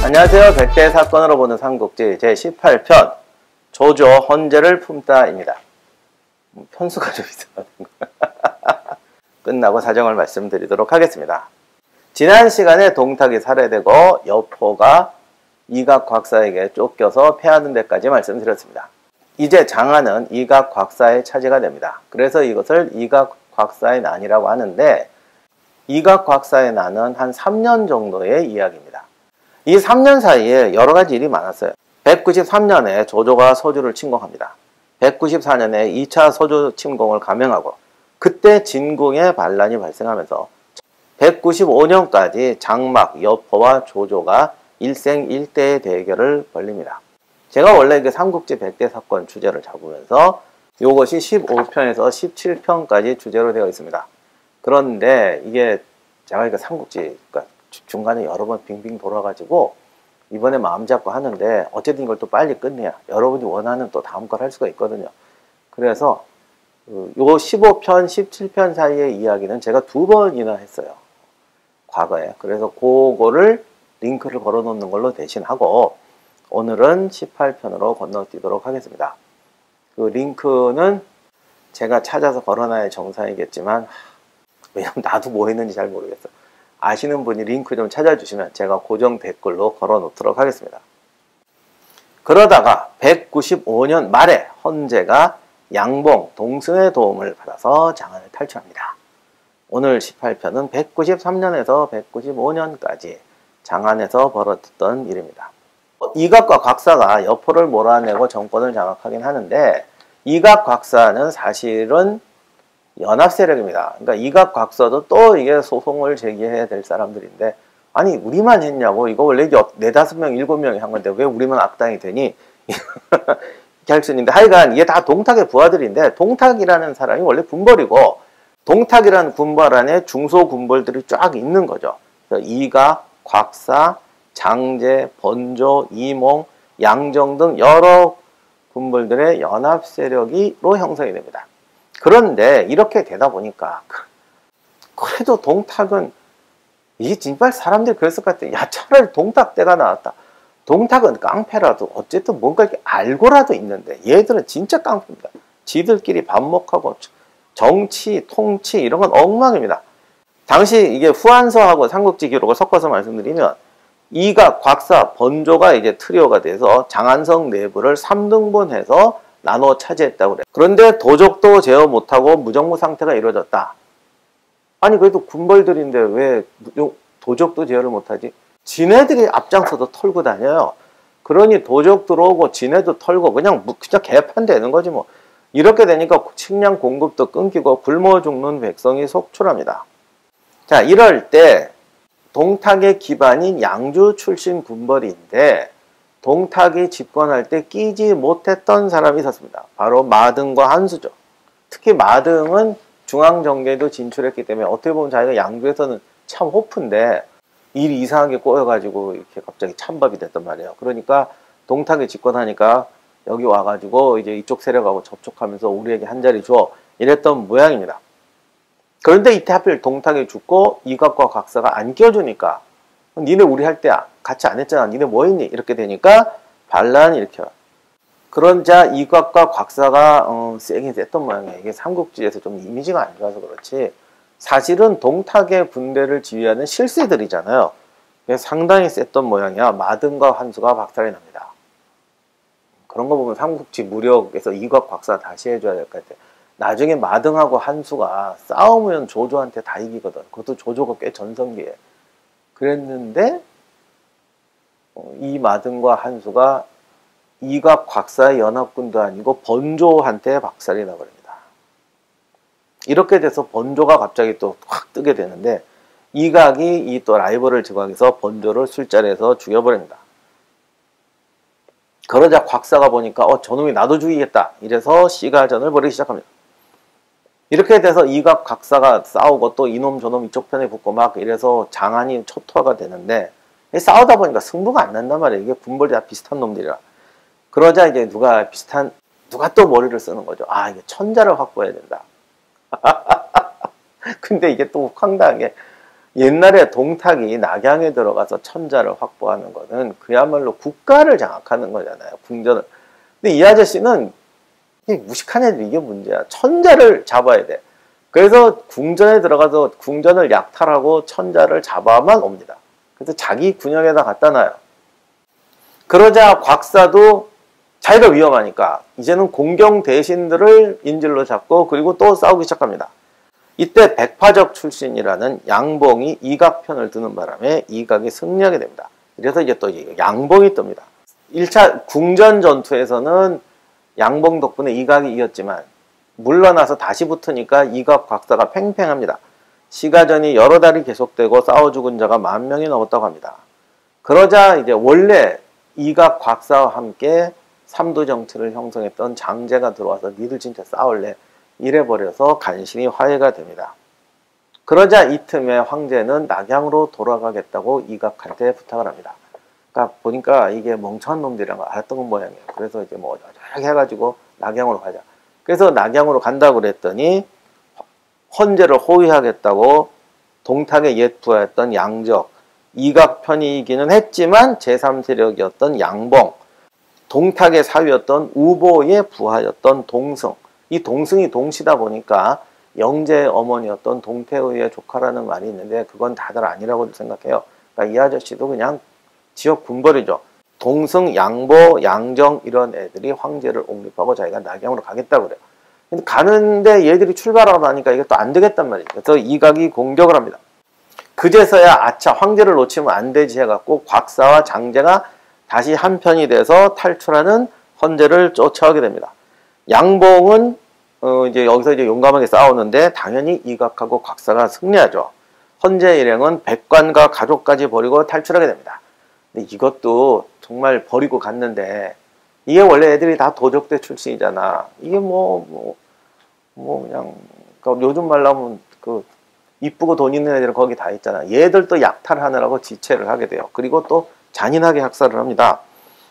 안녕하세요. 백대 사건으로 보는 삼국지 제18편 조조 헌제를 품다입니다. 편수가 좀 이상한 거. 끝나고 사정을 말씀드리도록 하겠습니다. 지난 시간에 동탁이 살해되고 여포가 이각곽사에게 쫓겨서 패하는 데까지 말씀드렸습니다. 이제 장안은 이각곽사의 차지가 됩니다. 그래서 이것을 이각곽사의 난이라고 하는데, 이각곽사의 난은 한 3년 정도의 이야기입니다. 이 3년 사이에 여러 가지 일이 많았어요. 193년에 조조가 서주를 침공합니다. 194년에 2차 서주 침공을 감행하고, 그때 진궁에 반란이 발생하면서 195년까지 장막, 여포와 조조가 일생일대의 대결을 벌립니다. 제가 원래 그 삼국지 100대 사건 주제를 잡으면서 이것이 15편에서 17편까지 주제로 되어 있습니다. 그런데 이게 제가 이거 삼국지 중간에 여러 번 빙빙 돌아가지고 이번에 마음 잡고 하는데, 어쨌든 이걸 또 빨리 끝내야 여러분이 원하는 또 다음 걸 할 수가 있거든요. 그래서 요 15편, 17편 사이의 이야기는 제가 2번이나 했어요, 과거에. 그래서 그거를 링크를 걸어 놓는 걸로 대신하고 오늘은 18편으로 건너뛰도록 하겠습니다. 그 링크는 제가 찾아서 걸어놔야 정상이겠지만, 왜냐면 나도 뭐 했는지 잘 모르겠어. 아시는 분이 링크 좀 찾아주시면 제가 고정 댓글로 걸어 놓도록 하겠습니다. 그러다가 195년 말에 헌제가 양봉, 동승의 도움을 받아서 장안을 탈출합니다. 오늘 18편은 193년에서 195년까지 장안에서 벌어졌던 일입니다. 이각과 곽사가 여포를 몰아내고 정권을 장악하긴 하는데, 이각곽사는 사실은 연합 세력입니다. 그러니까 이각곽사도 또 이게 소송을 제기해야 될 사람들인데, 아니 우리만 했냐고, 이거 원래 4, 5명, 7명이 한 건데 왜 우리만 악당이 되니? 이렇게 할 수 있는데, 하여간 이게 다 동탁의 부하들인데, 동탁이라는 사람이 원래 군벌이고, 동탁이라는 군벌 안에 중소군벌들이 쫙 있는 거죠. 그래서 이각, 곽사, 장제, 번조, 이몽, 양정 등 여러 군벌들의 연합 세력으로 형성이 됩니다. 그런데 이렇게 되다 보니까 그래도 동탁은, 이게 진짜 사람들이 그랬을 것 같아. 야, 차라리 동탁 때가 나왔다. 동탁은 깡패라도 어쨌든 뭔가 이렇게 알고라도 있는데, 얘들은 진짜 깡패입니다. 지들끼리 반목하고 정치, 통치 이런 건 엉망입니다. 당시 이게 후한서하고 삼국지 기록을 섞어서 말씀드리면, 이각, 곽사, 번조가 이제 트리오가 돼서 장안성 내부를 3등분해서 나눠 차지했다고 그래요. 그런데 도적도 제어 못하고 무정부 상태가 이루어졌다. 아니 그래도 군벌들인데 왜 도적도 제어를 못하지? 지네들이 앞장서서 털고 다녀요. 그러니 도적 들어오고 지네도 털고 그냥 개판 되는 거지 뭐. 이렇게 되니까 식량 공급도 끊기고 굶어 죽는 백성이 속출합니다. 자, 이럴 때 동탁의 기반인 양주 출신 군벌인데, 동탁이 집권할 때 끼지 못했던 사람이 있었습니다. 바로 마등과 한수죠. 특히 마등은 중앙정계도 진출했기 때문에 어떻게 보면 자기가 양주에서는 참 호프인데 일이 이상하게 꼬여가지고 이렇게 갑자기 찬밥이 됐단 말이에요. 그러니까 동탁이 집권하니까 여기 와가지고 이제 이쪽 세력하고 접촉하면서 우리에게 한 자리 줘, 이랬던 모양입니다. 그런데 이때 하필 동탁이 죽고 이각과 곽사가 안 껴주니까, 니네 우리 할 때 같이 안 했잖아, 니네 뭐 했니? 이렇게 되니까 반란이 일으켜요. 그러자 이각과 곽사가 세긴 셌던 모양이에요. 이게 삼국지에서 좀 이미지가 안 좋아서 그렇지, 사실은 동탁의 군대를 지휘하는 실세들이잖아요. 상당히 셌던 모양이야. 마등과 한수가 박살이 납니다. 그런 거 보면 삼국지 무력에서 이각, 곽사 다시 해줘야 될 것 같아요. 나중에 마등하고 한수가 싸우면 조조한테 다 이기거든. 그것도 조조가 꽤 전성기에 그랬는데, 이 마등과 한수가 이각, 곽사의 연합군도 아니고 번조한테 박살이 나버립니다. 이렇게 돼서 번조가 갑자기 또 확 뜨게 되는데, 이각이 이 또 라이벌을 제거해서 번조를 술자리에서 죽여버립니다. 그러자 곽사가 보니까 저놈이 나도 죽이겠다, 이래서 시가전을 벌이기 시작합니다. 이렇게 돼서 이각, 곽사가 싸우고 또 이놈 저놈 이쪽 편에 붙고 막 이래서 장안이 초토화가 되는데, 싸우다 보니까 승부가 안 난단 말이에요. 이게 군벌이 다 비슷한 놈들이라. 그러자 이제 누가 또 머리를 쓰는 거죠. 아, 이게 천자를 확보해야 된다. 근데 이게 또 황당한 게 옛날에 동탁이 낙양에 들어가서 천자를 확보하는 거는 그야말로 국가를 장악하는 거잖아요. 궁전을. 근데 이 아저씨는 무식한 애들 이게 문제야. 천자를 잡아야 돼. 그래서 궁전에 들어가서 궁전을 약탈하고 천자를 잡아만 옵니다. 그래서 자기 군역에다 갖다 놔요. 그러자 곽사도 자기가 위험하니까 이제는 공경 대신들을 인질로 잡고 그리고 또 싸우기 시작합니다. 이때 백파적 출신이라는 양봉이 이각편을 드는 바람에 이각이 승리하게 됩니다. 그래서 이제 또 양봉이 뜹니다. 1차 궁전 전투에서는 양봉 덕분에 이각이 이겼지만 물러나서 다시 붙으니까 이각 곽사가 팽팽합니다. 시가전이 여러 달이 계속되고 싸워 죽은 자가 10,000명이 넘었다고 합니다. 그러자 이제 원래 이각 곽사와 함께 삼도 정치를 형성했던 장제가 들어와서 니들 진짜 싸울래? 이래버려서 간신히 화해가 됩니다. 그러자 이 틈에 황제는 낙양으로 돌아가겠다고 이각한테 부탁을 합니다. 그러니까 보니까 이게 멍청한 놈들이란 걸 알았던 모양이에요. 그래서 이제 뭐 어쩌고 해가지고 낙양으로 가자. 그래서 낙양으로 간다고 그랬더니 헌제를 호위하겠다고 동탁의 옛 부하였던 양적, 이각 편이기는 했지만 제3세력이었던 양봉, 동탁의 사위였던 우보의 부하였던 동승, 이 동승이 동시다 보니까 영제의 어머니였던 동태의의 조카라는 말이 있는데 그건 다들 아니라고 생각해요. 그러니까 이 아저씨도 그냥 지역 군벌이죠. 동승, 양보, 양정 이런 애들이 황제를 옹립하고 자기가 낙양으로 가겠다고 그래요. 근데 가는데 얘들이 출발하고 나니까 이게 또 안 되겠단 말이에요. 그래서 이각이 공격을 합니다. 그제서야 아차 황제를 놓치면 안 되지 해갖고 곽사와 장제가 다시 한편이 돼서 탈출하는 헌제를 쫓아오게 됩니다. 양봉은 이제 여기서 이제 용감하게 싸우는데 당연히 이각하고 곽사가 승리하죠. 헌제 일행은 백관과 가족까지 버리고 탈출하게 됩니다. 근데 이것도 정말 버리고 갔는데 이게 원래 애들이 다 도적대 출신이잖아. 이게 뭐 그냥 그러니까 요즘 말로 하면 그 이쁘고 돈 있는 애들은 거기 다 있잖아. 얘들도 약탈하느라고 지체를 하게 돼요. 그리고 또 잔인하게 학살을 합니다.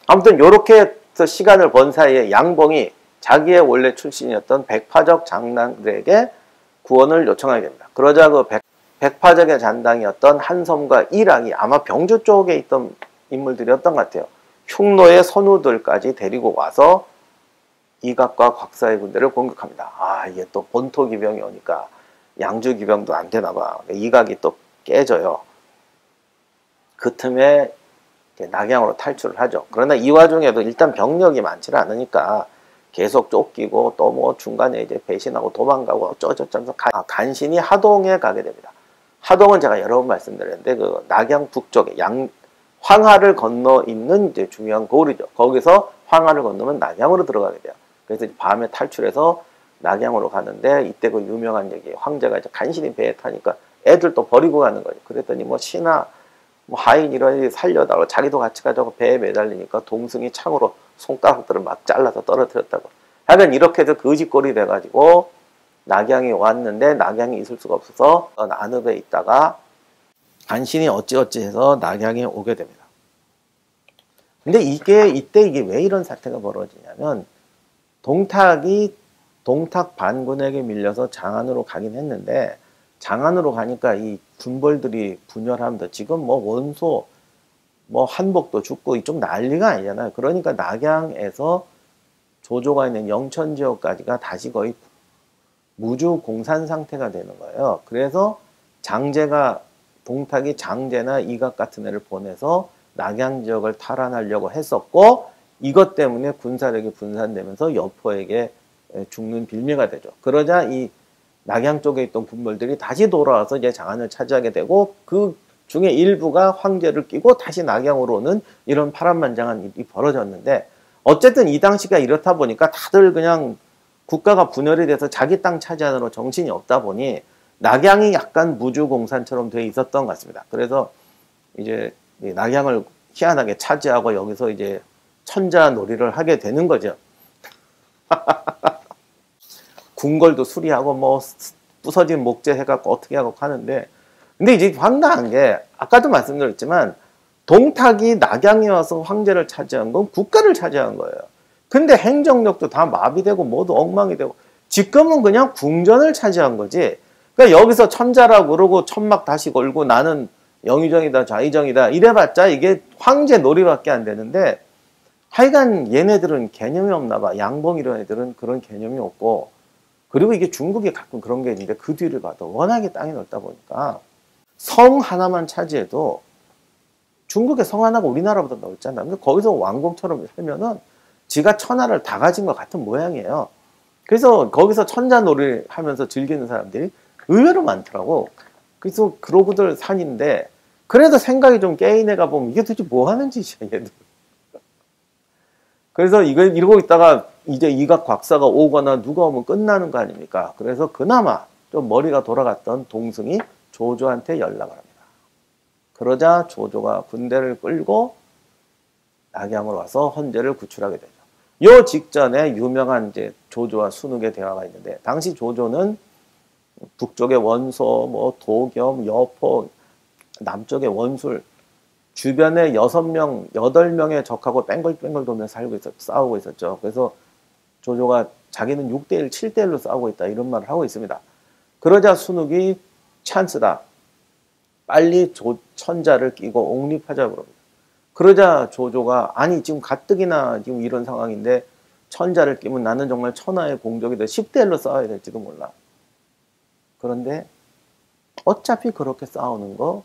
아무튼 요렇게 해서 시간을 번 사이에 양봉이 자기의 원래 출신이었던 백파적 장당들에게 구원을 요청하게 됩니다. 그러자 그 백파적의 잔당이었던 한섬과 이랑이 아마 병주 쪽에 있던 인물들이었던 것 같아요. 흉노의 선우들까지 데리고 와서 이각과 곽사의 군대를 공격합니다. 아, 이게 또 본토 기병이 오니까 양주 기병도 안 되나 봐. 이각이 또 깨져요. 그 틈에 낙양으로 탈출을 하죠. 그러나 이 와중에도 일단 병력이 많지 않으니까 계속 쫓기고 또 뭐 중간에 이제 배신하고 도망가고 어쩌저쩌면서 간신히 하동에 가게 됩니다. 하동은 제가 여러 번 말씀드렸는데 그 낙양 북쪽에 황하를 건너 있는 이제 중요한 고을이죠. 거기서 황하를 건너면 낙양으로 들어가게 돼요. 그래서 밤에 탈출해서 낙양으로 가는데 이때 그 유명한 얘기 황제가 이제 간신히 배에 타니까 애들 또 버리고 가는 거죠. 그랬더니 뭐 신하 뭐 하인 이런 애들이 살려다가 자기도 같이 가자고 배에 매달리니까 동승이 창으로 손가락들을 막 잘라서 떨어뜨렸다고. 하여간 이렇게 해서 거지꼴이 돼가지고 낙양이 왔는데 낙양이 있을 수가 없어서 안읍에 있다가 간신히 어찌어찌 해서 낙양에 오게 됩니다. 근데 이때 왜 이런 사태가 벌어지냐면 동탁이 동탁 반군에게 밀려서 장안으로 가긴 했는데 장안으로 가니까 이 군벌들이 분열합니다. 지금 뭐 원소, 뭐 한복도 죽고 좀 난리가 아니잖아요. 그러니까 낙양에서 조조가 있는 영천 지역까지가 다시 거의 무주 공산 상태가 되는 거예요. 그래서 장제가 동탁이 장제나 이각 같은 애를 보내서 낙양 지역을 탈환하려고 했었고 이것 때문에 군사력이 분산되면서 여포에게 죽는 빌미가 되죠. 그러자 이 낙양 쪽에 있던 군벌들이 다시 돌아와서 이제 장안을 차지하게 되고 그 중에 일부가 황제를 끼고 다시 낙양으로 오는 이런 파란만장한 일이 벌어졌는데 어쨌든 이 당시가 이렇다 보니까 다들 그냥 국가가 분열이 돼서 자기 땅 차지하느라 정신이 없다 보니 낙양이 약간 무주공산처럼 돼 있었던 것 같습니다. 그래서 이제 낙양을 희한하게 차지하고 여기서 이제 천자 놀이를 하게 되는 거죠. 궁궐도 수리하고 뭐 부서진 목재 해갖고 어떻게 하고 하는데 근데 이제 황당한 게 아까도 말씀드렸지만 동탁이 낙양에 와서 황제를 차지한 건 국가를 차지한 거예요. 근데 행정력도 다 마비되고 모두 엉망이 되고 지금은 그냥 궁전을 차지한 거지 그러니까 여기서 천자라고 그러고 천막 다시 걸고 나는 영의정이다 좌의정이다 이래봤자 이게 황제 놀이밖에 안 되는데 하여간 얘네들은 개념이 없나 봐. 양봉 이런 애들은 그런 개념이 없고 그리고 이게 중국이 가끔 그런 게 있는데 그 뒤를 봐도 워낙에 땅이 넓다 보니까 성 하나만 차지해도 중국의 성 하나가 우리나라보다 넓잖아. 근데 거기서 왕궁처럼 살면은 지가 천하를 다 가진 것 같은 모양이에요. 그래서 거기서 천자놀이 하면서 즐기는 사람들이 의외로 많더라고. 그래서 그러고들 산인데 그래도 생각이 좀 깨인 애가 보면 이게 도대체 뭐 하는 짓이야 얘들. 그래서 이러고 있다가 이제 이각 곽사가 오거나 누가 오면 끝나는 거 아닙니까? 그래서 그나마 좀 머리가 돌아갔던 동승이 조조한테 연락을 합니다. 그러자 조조가 군대를 끌고 낙양으로 와서 헌제를 구출하게 되죠. 요 직전에 유명한 이제 조조와 순욱의 대화가 있는데 당시 조조는 북쪽의 원소, 뭐 도겸, 여포, 남쪽의 원술 주변에 6명, 8명의 적하고 뺑글뺑글 돌면서 싸우고 있었죠. 그래서 조조가 자기는 6대1, 7대1로 싸우고 있다 이런 말을 하고 있습니다. 그러자 순욱이 찬스다. 빨리 천자를 끼고 옹립하자 그럽니다. 그러자 조조가 아니 지금 가뜩이나 지금 이런 상황인데 천자를 끼면 나는 정말 천하의 공적이 돼 10대1로 싸워야 될지도 몰라. 그런데 어차피 그렇게 싸우는 거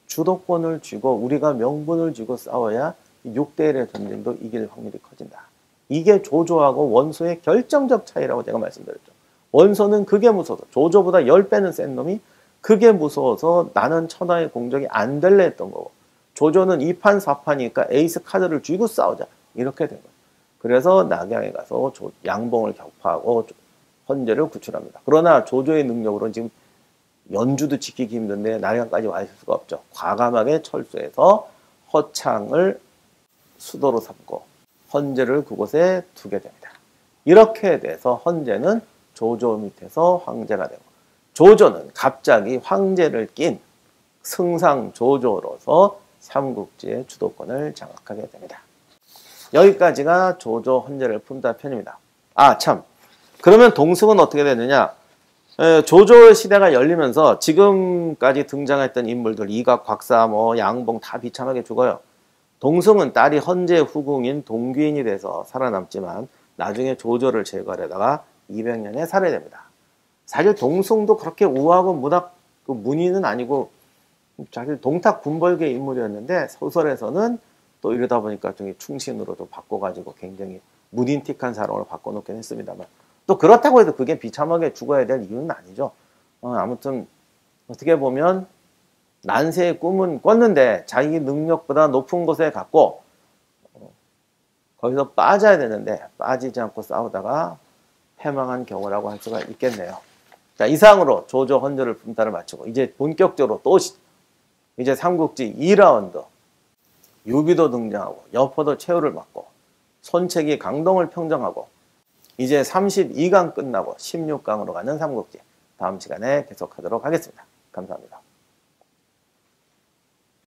주도권을 쥐고 우리가 명분을 쥐고 싸워야 6대1의 전쟁도 이길 확률이 커진다. 이게 조조하고 원소의 결정적 차이라고 제가 말씀드렸죠. 원소는 그게 무서워서 조조보다 10배는 센 놈이 그게 무서워서 나는 천하의 공적이 안 될래 했던 거고 조조는 2판 4판이니까 에이스 카드를 쥐고 싸우자 이렇게 된 거예요. 그래서 낙양에 가서 양봉을 격파하고 헌제를 구출합니다. 그러나 조조의 능력으로는 지금 연주도 지키기 힘든데 낙양까지 와 있을 수가 없죠. 과감하게 철수해서 허창을 수도로 삼고 헌제를 그곳에 두게 됩니다. 이렇게 돼서 헌제는 조조 밑에서 황제가 되고 조조는 갑자기 황제를 낀 승상 조조로서 삼국지의 주도권을 장악하게 됩니다. 여기까지가 조조 헌제를 품다 편입니다. 아 참, 그러면 동승은 어떻게 되느냐? 조조 시대가 열리면서 지금까지 등장했던 인물들 이각, 곽사, 뭐 양봉 다 비참하게 죽어요. 동승은 딸이 헌제의 후궁인 동귀인이 돼서 살아남지만 나중에 조조를 제거하려다가 200년에 살해됩니다. 사실 동승도 그렇게 우아하고 문인은 아니고 사실 동탁 군벌계 인물이었는데 소설에서는 또 이러다 보니까 좀 충신으로도 바꿔가지고 굉장히 문인틱한 사람으로 바꿔놓긴 했습니다만 또 그렇다고 해도 그게 비참하게 죽어야 될 이유는 아니죠. 아무튼 어떻게 보면 난세의 꿈은 꿨는데 자기 능력보다 높은 곳에 갔고 거기서 빠져야 되는데 빠지지 않고 싸우다가 패망한 경우라고 할 수가 있겠네요. 자, 이상으로 조조 헌제를 품다를 마치고 이제 본격적으로 또 이제 삼국지 2라운드 유비도 등장하고 여포도 최후를 맞고 손책이 강동을 평정하고 이제 32강 끝나고 16강으로 가는 삼국지 다음 시간에 계속하도록 하겠습니다. 감사합니다.